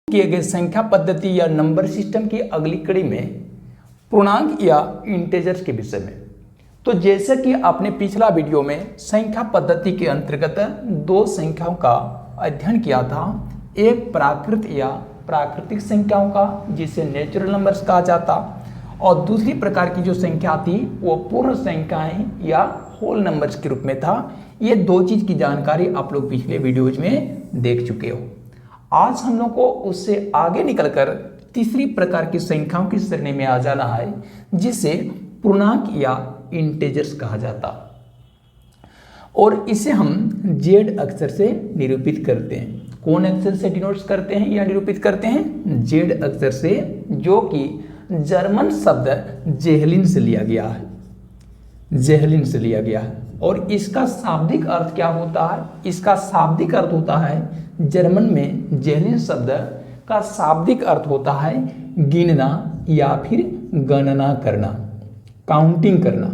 किए गए संख्या पद्धति या नंबर सिस्टम की अगली कड़ी में पूर्णांक या इंटेजर्स के विषय में। तो जैसे कि आपने पिछला वीडियो में संख्या पद्धति के अंतर्गत दो संख्याओं का अध्ययन किया था, एक प्राकृत या प्राकृतिक संख्याओं का जिसे नेचुरल नंबर्स कहा जाता, और दूसरी प्रकार की जो संख्या थी वो पूर्ण संख्याएं या होल नंबर्स के रूप में था। ये दो चीज की जानकारी आप लोग पिछले वीडियोज में देख चुके हो। आज हम लोग को उससे आगे निकलकर तीसरी प्रकार की संख्याओं की श्रेणी में आ जाना है, जिसे पूर्णांक या इंटेजर्स कहा जाता, और इसे हम जेड अक्षर से निरूपित करते हैं। कौन अक्षर से डिनोट करते हैं या निरूपित करते हैं? जेड अक्षर से, जो कि जर्मन शब्द जेहलिन से लिया गया है, जेहलिन से लिया गया है। और इसका शाब्दिक अर्थ क्या होता है? इसका शाब्दिक अर्थ होता है, जर्मन में जेहलिन शब्द का शाब्दिक अर्थ होता है गिनना या फिर गणना करना, काउंटिंग करना।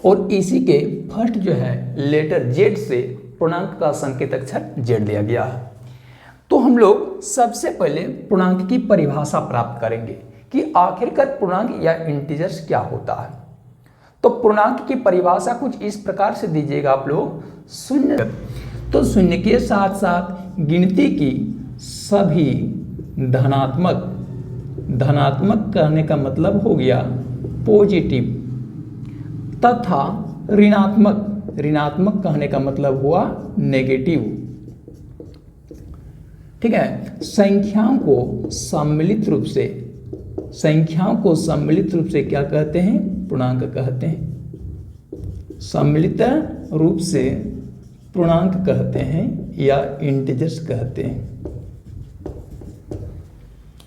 और इसी के फर्स्ट जो है लेटर जेड से पूर्णांक का संकेत अक्षर जेड लिया गया है। तो हम लोग सबसे पहले पूर्णांक की परिभाषा प्राप्त करेंगे कि आखिरकार पूर्णांक या इंटीजर्स क्या होता है। तो पूर्णांक की परिभाषा कुछ इस प्रकार से दीजिएगा आप लोग। शून्य, तो शून्य के साथ साथ गिनती की सभी धनात्मक, धनात्मक कहने का मतलब हो गया पॉजिटिव, तथा ऋणात्मक, ऋणात्मक कहने का मतलब हुआ नेगेटिव। ठीक है, संख्याओं को सम्मिलित रूप से, संख्याओं को सम्मिलित रूप से क्या कहते हैं? पूर्णांक कहते हैं। सम्मिलित रूप से पूर्णांक कहते हैं या इंटीजर्स कहते हैं।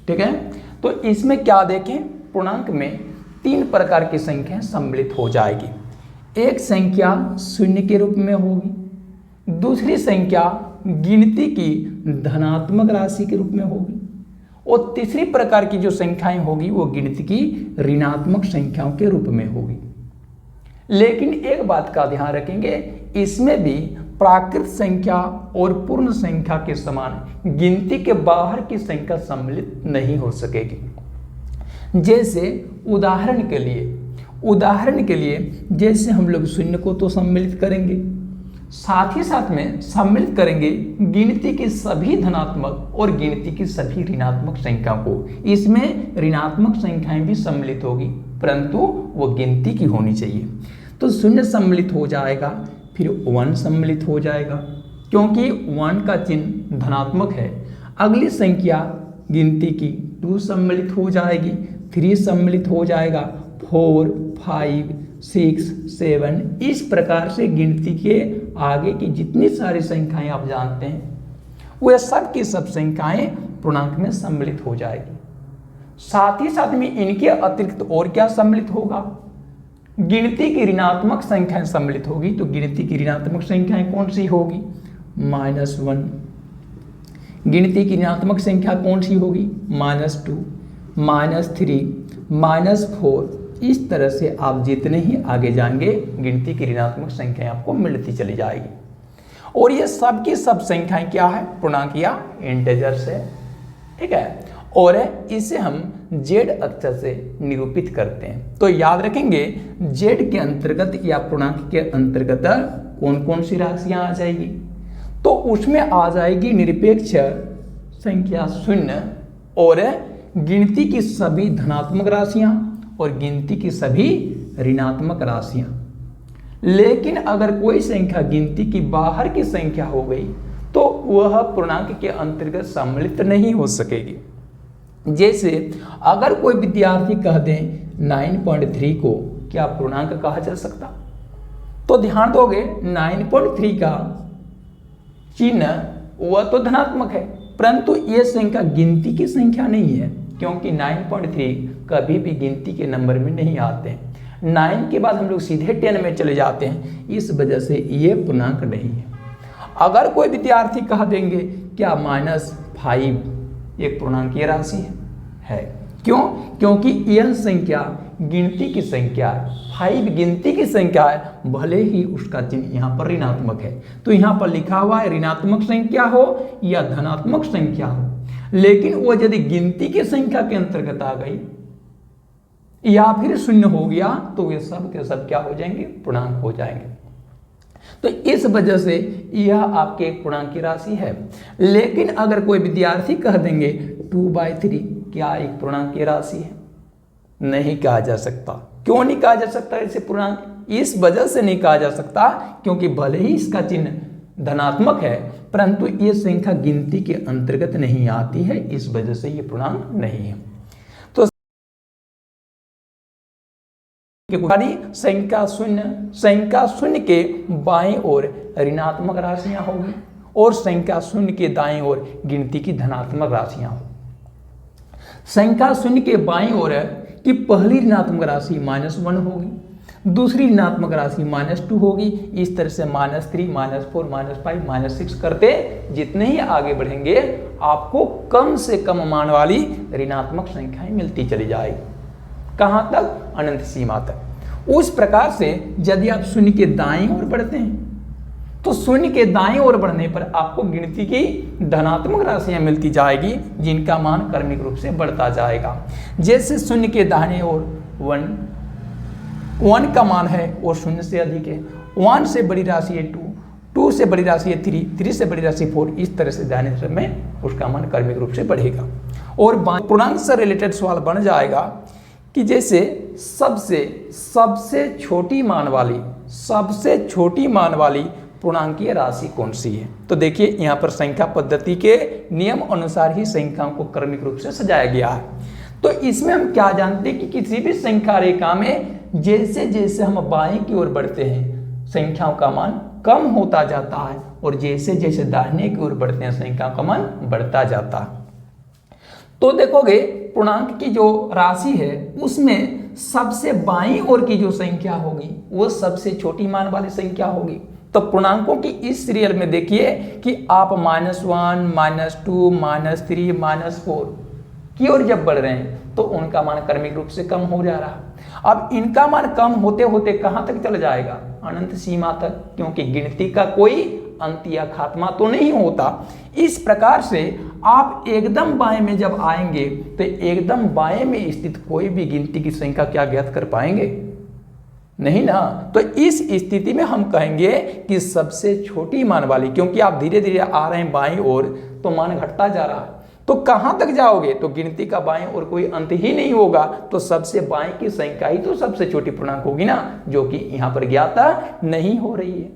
ठीक है, तो इसमें क्या देखें, पूर्णांक में तीन प्रकार की संख्या सम्मिलित हो जाएगी। एक संख्या शून्य के रूप में होगी, दूसरी संख्या गिनती की धनात्मक राशि के रूप में होगी, और तीसरी प्रकार की जो संख्याएं होगी वो गिनती की ऋणात्मक संख्याओं के रूप में होगी। लेकिन एक बात का ध्यान रखेंगे, इसमें भी प्राकृत संख्या और पूर्ण संख्या के समान गिनती के बाहर की संख्या सम्मिलित नहीं हो सकेगी। जैसे उदाहरण के लिए जैसे हम लोग शून्य को तो सम्मिलित करेंगे, साथ ही साथ में सम्मिलित करेंगे गिनती की सभी धनात्मक और गिनती की सभी ऋणात्मक संख्याओं को। इसमें ऋणात्मक संख्याएं भी सम्मिलित होगी, परंतु वो गिनती की होनी चाहिए। तो शून्य सम्मिलित हो जाएगा, फिर 1 सम्मिलित हो जाएगा, क्योंकि 1 का चिन्ह धनात्मक है। अगली संख्या गिनती की 2 सम्मिलित हो जाएगी, 3 सम्मिलित हो जाएगा, 4, 5, 6, 7, इस प्रकार से गिनती के आगे की जितनी सारी संख्याएं आप जानते हैं वे सब की सब संख्याएं पूर्णांक में सम्मिलित हो जाएगी। साथ ही साथ में इनके अतिरिक्त और क्या सम्मिलित होगा? गिनती की ऋणात्मक संख्याएं सम्मिलित होगी। तो गिनती की ऋणात्मक संख्याएं कौन सी होगी? -1। गिनती की ऋणात्मक संख्या कौन सी होगी? -2, -3, -4। इस तरह से आप जितने ही आगे जाएंगे गिनती की ऋणात्मक संख्याएं आपको मिलती चली जाएगी। और ये सब की सब संख्याएं क्या है? पूर्णांक या इंटीजर्स है। ठीक है, और इसे हम जेड अक्षर से निरूपित करते हैं। तो याद रखेंगे, जेड के अंतर्गत या पूर्णांक के अंतर्गत कौन कौन सी राशियां आ जाएगी? तो उसमें आ जाएगी निरपेक्ष संख्या शून्य, और गिनती की सभी धनात्मक राशियां और गिनती की सभी ऋणात्मक राशियां। लेकिन अगर कोई संख्या गिनती की बाहर की संख्या हो गई तो वह पूर्णांक के अंतर्गत सम्मिलित नहीं हो सकेगी। जैसे अगर कोई विद्यार्थी कह दें 9.3 को क्या पूर्णांक कहा जा सकता? तो ध्यान दोगे, 9.3 का चिन्ह वह तो धनात्मक है, परंतु यह संख्या गिनती की संख्या नहीं है, क्योंकि 9.3 कभी भी गिनती के नंबर में नहीं आते हैं। 9 के बाद हम लोग सीधे 10 में चले जाते हैं, इस वजह से ये पूर्णांक नहीं है। अगर कोई विद्यार्थी कह देंगे क्या -5 एक पूर्णांकीय राशि है? क्यों? क्योंकि यह संख्या गिनती की संख्या है, 5 गिनती की संख्या है, भले ही उसका चिन्ह यहाँ पर ऋणात्मक है। तो यहाँ पर लिखा हुआ है ऋणात्मक संख्या हो या धनात्मक संख्या हो, लेकिन वो यदि गिनती की संख्या के अंतर्गत आ गई या फिर शून्य हो गया तो ये सब के सब क्या हो जाएंगे, पूर्णांक हो जाएंगे। तो इस वजह से यह आपके एक पूर्णांक की राशि है। लेकिन अगर कोई विद्यार्थी कह देंगे 2/3 क्या एक पूर्णांक की राशि है, नहीं कहा जा सकता। क्यों नहीं कहा जा सकता इसे पूर्णांक? इस वजह से नहीं कहा जा सकता क्योंकि भले ही इसका चिन्ह धनात्मक है परंतु ये संख्या गिनती के अंतर्गत नहीं आती है, इस वजह से ये पूर्णांक नहीं है। तो संख्या शून्य के बाएं ओर ऋणात्मक राशियां होगी और संख्या शून्य के दाएं ओर गिनती की धनात्मक राशियां होगी। संख्या शून्य के बाएं ओर की पहली ऋणात्मक राशि -1 होगी, दूसरी ऋणात्मक राशि -2 होगी। इस तरह से -3, -4, -5, -6 करते जितने ही आगे बढ़ेंगे आपको कम से कम मान वाली ऋणात्मक संख्याएं मिलती चली जाएगी। कहां तक? अनंत सीमा तक। उस प्रकार से यदि आप शून्य के दाईं ओर बढ़ते हैं तो शून्य के दाईं ओर बढ़ने पर आपको गिनती की धनात्मक राशियां मिलती जाएगी जिनका मान क्रमिक रूप से बढ़ता जाएगा। जैसे शून्य के दाहिने ओर 1 का मान है और शून्य से अधिक है, 1 से बड़ी राशि है 2 से बड़ी राशि है 3 से बड़ी राशि 4, इस तरह से दाहिने तरफ में उसका मान क्रमिक रूप से बढ़ेगा। और पूर्णांक से रिलेटेड सवाल बन जाएगा कि जैसे सबसे छोटी मान वाली पूर्णांकीय राशि कौन सी है। तो देखिए यहाँ पर संख्या पद्धति के नियम अनुसार ही संख्याओं को क्रमिक रूप से सजाया गया है। तो इसमें हम क्या जानते हैं कि किसी भी संख्या रेखा में जैसे जैसे हम बाएं की ओर बढ़ते हैं संख्याओं का मान कम होता जाता है और जैसे जैसे दाहिने की ओर बढ़ते हैं संख्याओं का मान बढ़ता जाता है। तो देखोगे पूर्णांक की जो राशि है उसमें सबसे बाईं ओर की जो संख्या होगी वो सबसे छोटी मान वाली संख्या होगी। तो पूर्णांकों की इस सीरियल में देखिए कि आप -1, -2, -3, -4 की ओर जब बढ़ रहे हैं तो उनका मान क्रमिक रूप से कम हो जा रहा। अब इनका मान कम होते होते कहां तक चला जाएगा? अनंत सीमा तक, क्योंकि गिनती का कोई अंत या खात्मा तो नहीं होता। इस प्रकार से आप एकदम बाएं में जब आएंगे तो एकदम बाएं में स्थित कोई भी गिनती की संख्या क्या ज्ञात कर पाएंगे? नहीं ना। तो इस स्थिति में हम कहेंगे कि सबसे छोटी मान वाली, क्योंकि आप धीरे धीरे आ रहे हैं बाईं ओर तो मान घटता जा रहा है, तो कहां तक जाओगे? तो गिनती का बाएं और कोई अंत ही नहीं होगा, तो सबसे बाएं की संख्या ही तो सबसे छोटी पूर्णांक होगी ना, जो कि यहां पर ज्ञाता नहीं हो रही है।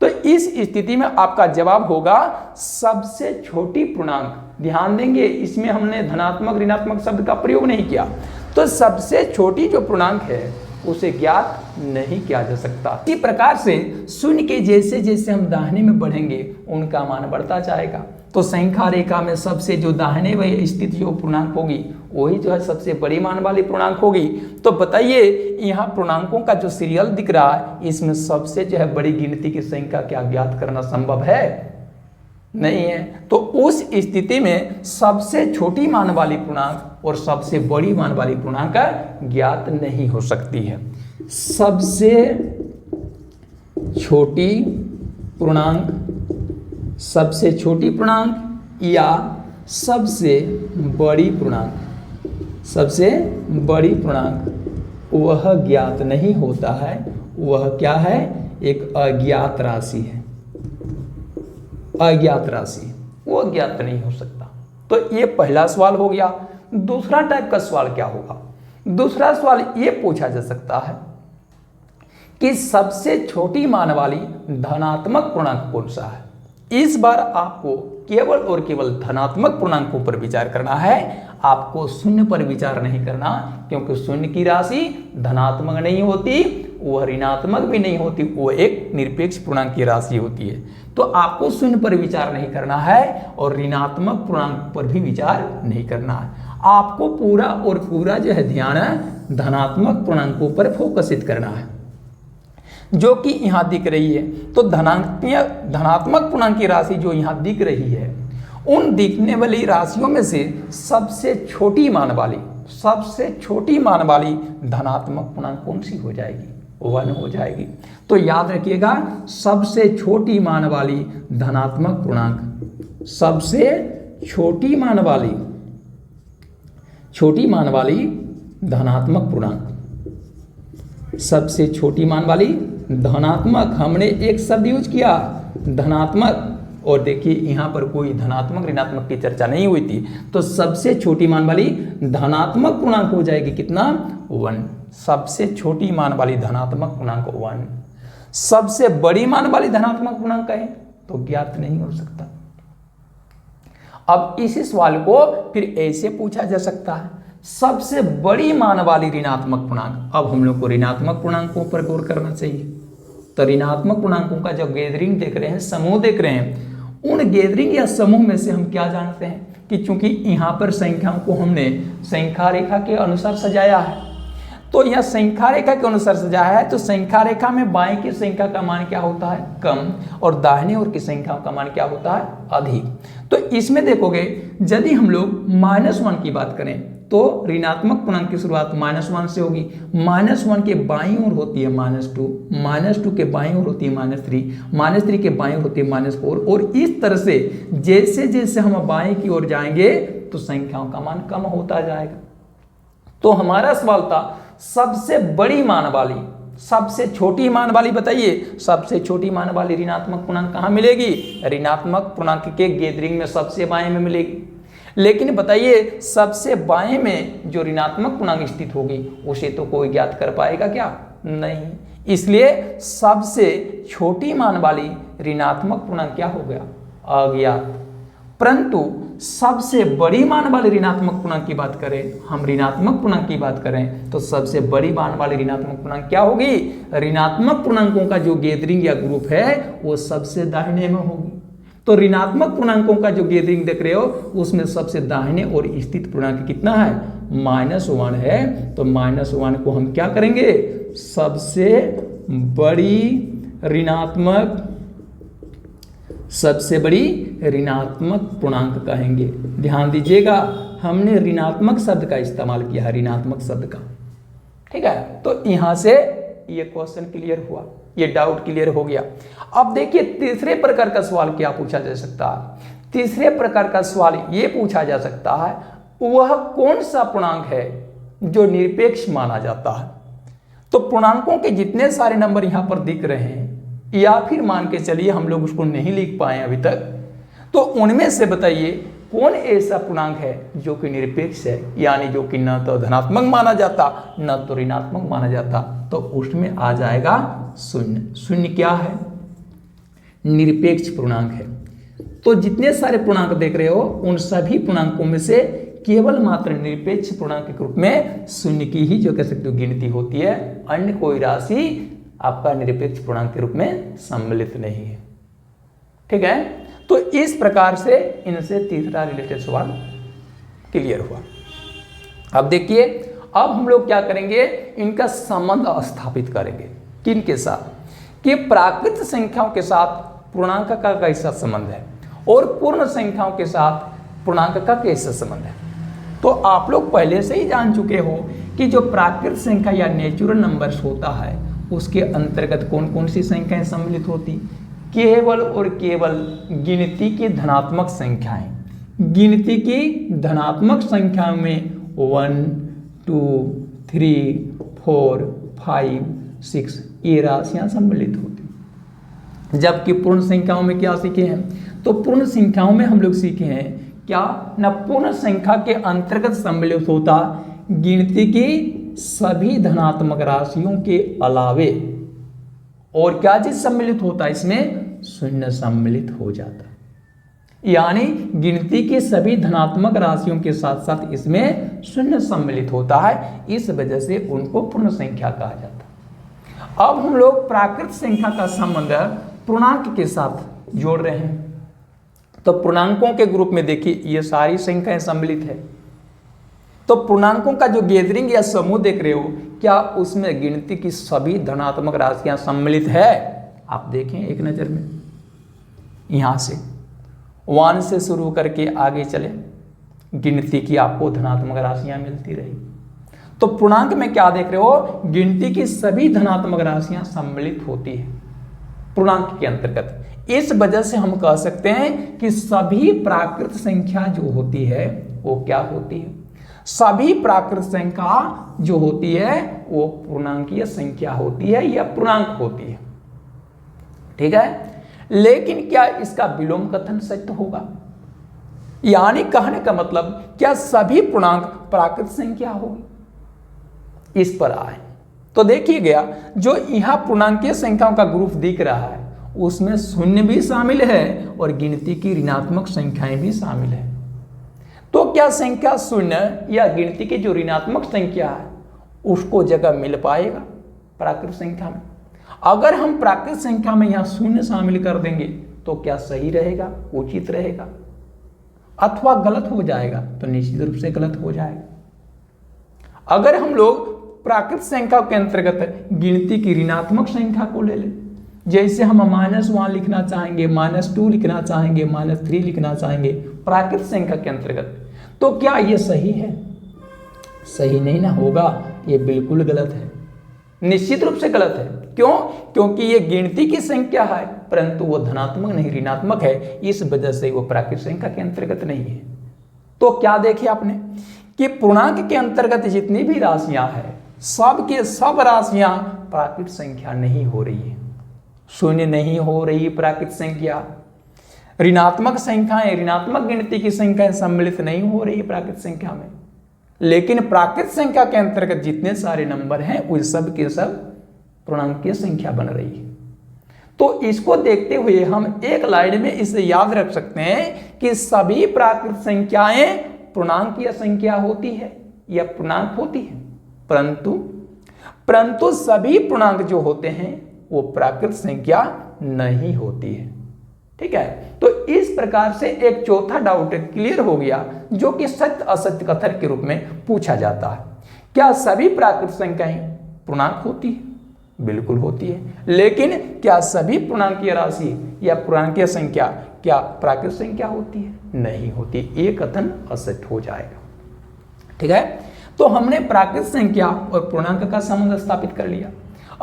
तो इस स्थिति में आपका जवाब होगा सबसे छोटी पूर्णांक। ध्यान देंगे इसमें हमने धनात्मक ऋणात्मक शब्द का प्रयोग नहीं किया, तो सबसे छोटी जो पूर्णांक है उसे ज्ञात नहीं किया जा सकता। इसी प्रकार से शून्य के जैसे जैसे हम दाहिने में बढ़ेंगे उनका मान बढ़ता जाएगा। तो संख्या रेखा में सबसे जो दाहिने में स्थित जो पूर्णांक होगी वही जो है सबसे बड़ी मान वाली पूर्णांक होगी। तो बताइए यहाँ पूर्णांकों का जो सीरियल दिख रहा है इसमें सबसे जो है बड़ी गिनती की संख्या क्या ज्ञात करना संभव है? नहीं है। तो उस स्थिति में सबसे छोटी मान वाली पूर्णांक और सबसे बड़ी मान वाली पूर्णांक ज्ञात नहीं हो सकती है। सबसे छोटी पूर्णांक, सबसे छोटी पूर्णांक या सबसे बड़ी पूर्णांक, सबसे बड़ी पूर्णांक वह ज्ञात नहीं होता है। वह क्या है? एक अज्ञात राशि है। अज्ञात राशि वो ज्ञात नहीं हो सकता। तो ये पहला सवाल हो गया। दूसरा टाइप का सवाल क्या होगा? दूसरा सवाल ये पूछा जा सकता है कि सबसे छोटी मान वाली धनात्मक पूर्णांक कौन सा है। इस बार आपको केवल और केवल धनात्मक पूर्णांकों पर विचार करना है, आपको शून्य पर विचार नहीं करना, क्योंकि शून्य की राशि धनात्मक नहीं होती, वह ऋणात्मक भी नहीं होती, वो एक निरपेक्ष पूर्णांक की राशि होती है। तो आपको शून्य पर विचार नहीं करना है और ऋणात्मक पूर्णांक पर भी विचार नहीं करना है। आपको पूरा और पूरा जो है ध्यान धनात्मक पूर्णांकों पर फोकसित करना है, जो कि यहाँ दिख रही है। तो धनात्मक पूर्णांक की राशि जो यहाँ दिख रही है, उन दिखने वाली राशियों में से सबसे छोटी मान वाली धनात्मक पूर्णांक कौन सी हो जाएगी? 1 हो जाएगी। तो याद रखिएगा सबसे छोटी मान वाली धनात्मक पूर्णांक, सबसे छोटी मान वाली धनात्मक पूर्णांक, सबसे छोटी मान वाली धनात्मक, हमने एक शब्द यूज किया धनात्मक, और देखिए यहां पर कोई धनात्मक ऋणात्मक की चर्चा नहीं हुई थी, तो सबसे छोटी मान वाली धनात्मक पूर्णांक हो जाएगी कितना 1। सबसे छोटी मान वाली धनात्मक पूर्णांक 1। सबसे बड़ी मान वाली धनात्मक पूर्णांक है तो ज्ञात नहीं हो सकता। अब इसी सवाल को फिर ऐसे पूछा जा सकता है, सबसे बड़ी मान वाली ऋणात्मक पूर्णांक। अब हम लोग को ऋणात्मक पूर्णांकों पर गौर करना चाहिए। तो ऋणात्मक पूर्णांकों का जो गैदरिंग देख रहे हैं, समूह देख रहे हैं, उन गैदरिंग या समूह में से हम क्या जानते हैं कि चूंकि यहां पर संख्याओं को हमने संख्या रेखा के अनुसार सजाया है, तो यह संख्या रेखा के अनुसार सजाया है, तो संख्या रेखा में बाएं की संख्या का मान क्या होता है कम, और दाहिने ओर की संख्याओं का मान क्या होता है अधिक। तो इसमें देखोगे यदि हम लोग -1 की बात करें तो ऋणात्मक पूर्णांक की शुरुआत -1 से होगी। -1 के बाईं ओर होती है -2, -2 के बाईं ओर होती है -3, -3 के बाईं ओर होती है -4, और इस तरह से जैसे जैसे हम बाएं की ओर जाएंगे तो संख्याओं का मान कम होता जाएगा। तो हमारा सवाल था सबसे बड़ी मान वाली, सबसे छोटी मान वाली बताइए, सबसे छोटी मान वाली ऋणात्मक पूर्णांक कहाँ मिलेगी? ऋणात्मक पूर्णांक के गैदरिंग में सबसे बाएं में मिलेगी। लेकिन बताइए सबसे बाएं में जो ऋणात्मक पूर्णांक स्थित होगी उसे तो कोई ज्ञात कर पाएगा क्या? नहीं। इसलिए सबसे छोटी मान वाली ऋणात्मक पूर्णांक क्या हो गया? अज्ञात। परंतु सबसे बड़ी मान वाली ऋणात्मक पूर्णांक की बात करें, हम ऋणात्मक पूर्णांक की बात करें तो सबसे बड़ी मान वाली ऋणात्मक पूर्णांक क्या होगी? ऋणात्मक पूर्णांकों का जो गैदरिंग या ग्रुप है वो सबसे दाहिने में होगी। तो ऋणात्मक पूर्णांकों का जो गैदरिंग देख रहे हो उसमें सबसे दाहिने और स्थित पूर्णांक कितना है? -1 है। तो -1 को हम क्या करेंगे? सबसे बड़ी ऋणात्मक पूर्णांक कहेंगे। ध्यान दीजिएगा, हमने ऋणात्मक शब्द का इस्तेमाल किया है, ऋणात्मक शब्द का। ठीक है, तो यहां से ये क्वेश्चन क्लियर हुआ, ये डाउट क्लियर हो गया। अब देखिए तीसरे प्रकार का सवाल क्या पूछा जा सकता है? तीसरे प्रकार का सवाल ये पूछा जा सकता है, वह कौन सा पूर्णांक है जो निरपेक्ष माना जाता है? तो पूर्णांकों के जितने सारे नंबर यहां पर दिख रहे हैं, या फिर मान के चलिए हम लोग उसको नहीं लिख पाए अभी तक, तो उनमें से बताइए कौन ऐसा पूर्णांक है जो कि निरपेक्ष है, यानी जो कि न तो धनात्मक माना जाता न तो ऋणात्मक माना जाता। तो उसमें आ जाएगा शून्य। शून्य क्या है? निरपेक्ष पूर्णांक है। तो जितने सारे पूर्णांक देख रहे हो उन सभी पूर्णांकों में से केवल मात्र निरपेक्ष पूर्णांक के रूप में शून्य की ही जो कह सकते हो गिनती होती है, अन्य कोई राशि आपका निरपेक्ष पूर्णांक के रूप में सम्मिलित नहीं है। ठीक है, तो इस प्रकार से इनसे तीसरा रिलेटेड सवाल क्लियर हुआ। अब देखिए, अब हम लोग क्या करेंगे? इनका संबंध स्थापित करेंगे। किनके साथ? कि प्राकृत संख्याओं के साथ पूर्णांक का कैसा संबंध है और पूर्ण संख्याओं के साथ पूर्णांक का कैसा संबंध है। तो आप लोग पहले से ही जान चुके हो कि जो प्राकृत संख्या या नेचुरल नंबर्स होता है उसके अंतर्गत कौन कौन सी संख्याएं सम्मिलित होती? केवल और केवल गिनती की धनात्मक संख्याएं। गिनती की धनात्मक संख्याओं में 1, 2, 3, 4, 5, 6 ये राशियां सम्मिलित होती। जबकि पूर्ण संख्याओं में क्या सीखे हैं? तो पूर्ण संख्याओं में हम लोग सीखे हैं क्या? न पूर्ण संख्या के अंतर्गत सम्मिलित होता गिनती की सभी धनात्मक राशियों के अलावे और क्या चीज सम्मिलित होता है? इसमें शून्य सम्मिलित हो जाता, यानी गिनती की सभी धनात्मक राशियों के साथ साथ इसमें शून्य सम्मिलित होता है। इस वजह से उनको पूर्ण संख्या कहा जाता है। अब हम लोग प्राकृत संख्या का संबंध पूर्णांक के साथ जोड़ रहे हैं। तो पूर्णांकों के ग्रुप में देखिए ये सारी संख्याएं सम्मिलित है। तो पूर्णांकों का जो गैदरिंग या समूह देख रहे हो, क्या उसमें गिनती की सभी धनात्मक राशियां सम्मिलित है? आप देखें एक नजर में, यहां से 1 से शुरू करके आगे चले, गिनती की आपको धनात्मक राशियां मिलती रही। तो पूर्णांक में क्या देख रहे हो? गिनती की सभी धनात्मक राशियां सम्मिलित होती है पूर्णांक के अंतर्गत। इस वजह से हम कह सकते हैं कि सभी प्राकृत संख्या जो होती है वो क्या होती है, सभी प्राकृत संख्या जो होती है वो पूर्णांकीय संख्या होती है या पूर्णांक होती है। ठीक है, लेकिन क्या इसका विलोम कथन सत्य होगा, यानी कहने का मतलब क्या सभी पूर्णांक प्राकृत संख्या होगी, इस पर आए तो देखिए गया जो यहां पूर्णांकीय संख्याओं का ग्रुप दिख रहा है उसमें शून्य भी शामिल है और गिनती की ऋणात्मक संख्याएं भी शामिल है। तो क्या संख्या शून्य या गिनती की जो ऋणात्मक संख्या है उसको जगह मिल पाएगा प्राकृत संख्या में? अगर हम प्राकृत संख्या में यहां शून्य शामिल कर देंगे तो क्या सही रहेगा, उचित रहेगा, अथवा गलत हो जाएगा? तो निश्चित रूप से गलत हो जाएगा। अगर हम लोग प्राकृत संख्या के अंतर्गत गिनती की ऋणात्मक संख्या को ले लें, जैसे हम -1 लिखना चाहेंगे, -2 लिखना चाहेंगे, -3 लिखना चाहेंगे प्राकृत संख्या के अंतर्गत, तो क्या ये सही है? सही नहीं ना होगा, ये बिल्कुल गलत है, निश्चित रूप से गलत है। क्यों? क्योंकि ये गिनती की संख्या है परंतु वो धनात्मक नहीं ऋणात्मक है, इस वजह से वो प्राकृत संख्या के अंतर्गत नहीं है। तो क्या देखे आपने कि पूर्णांक के अंतर्गत जितनी भी राशियां हैं सब के सब राशियां प्राकृत संख्या नहीं हो रही है, शून्य नहीं हो रही प्राकृत संख्या, ऋणात्मक संख्याएं ऋणात्मक गिनती की संख्याएं सम्मिलित नहीं हो रही प्राकृत संख्या में, लेकिन प्राकृत संख्या के अंतर्गत जितने सारे नंबर हैं उन सब के सब पूर्णांकीय संख्या बन रही है। तो इसको देखते हुए हम एक लाइन में इसे याद रख सकते हैं कि सभी प्राकृत संख्याएं पूर्णांकीय संख्या होती है या पूर्णांक होती है, परंतु सभी पूर्णांक जो होते हैं वो प्राकृत संख्या नहीं होती है। ठीक है, तो इस प्रकार से एक चौथा डाउट क्लियर हो गया जो कि सत्य असत्य कथन के रूप में पूछा जाता है। क्या सभी प्राकृत संख्याएं पूर्णांक होती है? बिल्कुल होती है, लेकिन क्या सभी पूर्णांकीय राशि या पूर्णांकीय संख्या क्या प्राकृत संख्या होती है? नहीं होती, ये कथन असत्य हो जाएगा। ठीक है, तो हमने प्राकृत संख्या और पूर्णांक का संबंध स्थापित कर लिया।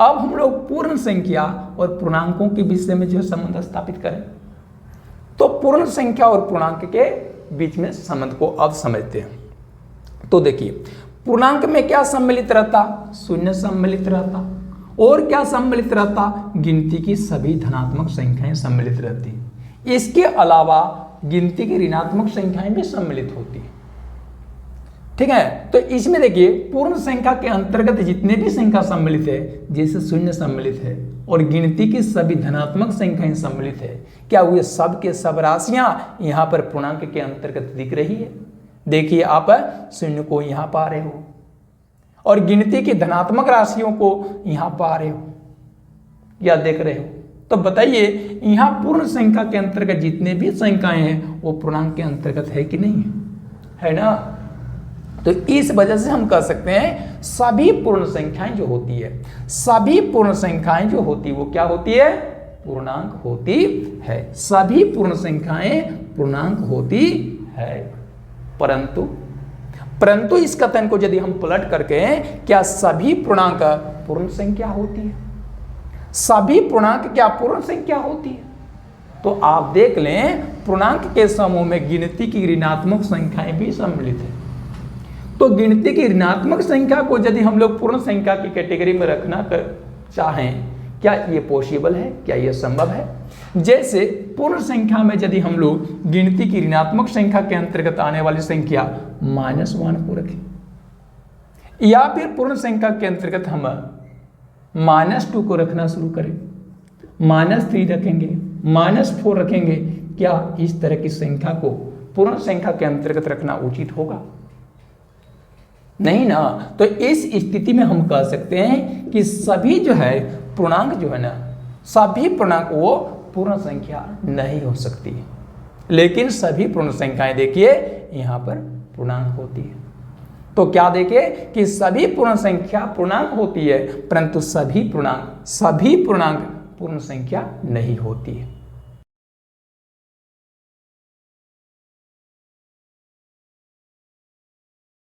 अब हम लोग पूर्ण संख्या और पूर्णांकों के विषय में जो संबंध स्थापित करें, तो पूर्ण संख्या और पूर्णांक के बीच में संबंध को अब समझते हैं। तो देखिए, पूर्णांक में क्या सम्मिलित रहता? शून्य सम्मिलित रहता। और क्या सम्मिलित रहता? गिनती की सभी धनात्मक संख्याएं सम्मिलित रहती। इसके अलावा गिनती की ऋणात्मक संख्याएं भी सम्मिलित होती है। ठीक है, तो इसमें देखिए पूर्ण संख्या के अंतर्गत जितने भी संख्या सम्मिलित है, जैसे शून्य सम्मिलित है और गिनती की सभी धनात्मक संख्याएं सम्मिलित है, क्या वे सब के सब राशियां यहां पर पूर्णांक के अंतर्गत दिख रही है? देखिए आप शून्य को यहां पा रहे हो और गिनती की धनात्मक राशियों को यहां पा रहे हो या देख रहे हो, तो बताइए यहां पूर्ण संख्या के अंतर्गत जितने भी संख्याएं हैं वो पूर्णांक के अंतर्गत है कि नहीं है ना? तो इस वजह से हम कह सकते हैं सभी पूर्ण संख्याएं जो होती है, सभी पूर्ण संख्याएं जो होती है वो क्या होती है? पूर्णांक होती है। सभी पूर्ण संख्याएं पूर्णांक होती है, परंतु इस कथन को यदि हम पलट करके क्या सभी पूर्णांक पूर्ण संख्या होती है? सभी पूर्णांक क्या पूर्ण संख्या होती है? तो आप देख लें पूर्णांक के समूह में गिनती की ऋणात्मक संख्याएं भी सम्मिलित है। तो गिनती की ऋणात्मक संख्या को यदि हम लोग पूर्ण संख्या की कैटेगरी में रखना चाहें, क्या ये पॉसिबल है? क्या ये संभव है? जैसे पूर्ण संख्या में यदि हम लोग गिनती की ऋणात्मक संख्या के अंतर्गत आने वाली संख्या -1 को रखें, या फिर पूर्ण संख्या के अंतर्गत हम -2 को रखना शुरू करें, -3 रखेंगे, -4 रखेंगे, क्या इस तरह की संख्या को पूर्ण संख्या के अंतर्गत रखना उचित होगा? नहीं ना। तो इस स्थिति में हम कह सकते हैं कि सभी जो है पूर्णांक जो है ना, सभी पूर्णांक वो पूर्ण संख्या नहीं हो सकती, लेकिन सभी पूर्ण संख्याएं देखिए यहां पर पूर्णांक होती है। तो क्या देखिए कि सभी पूर्ण संख्या पूर्णांक होती है, परंतु सभी पूर्णांक पूर्ण संख्या नहीं होती है।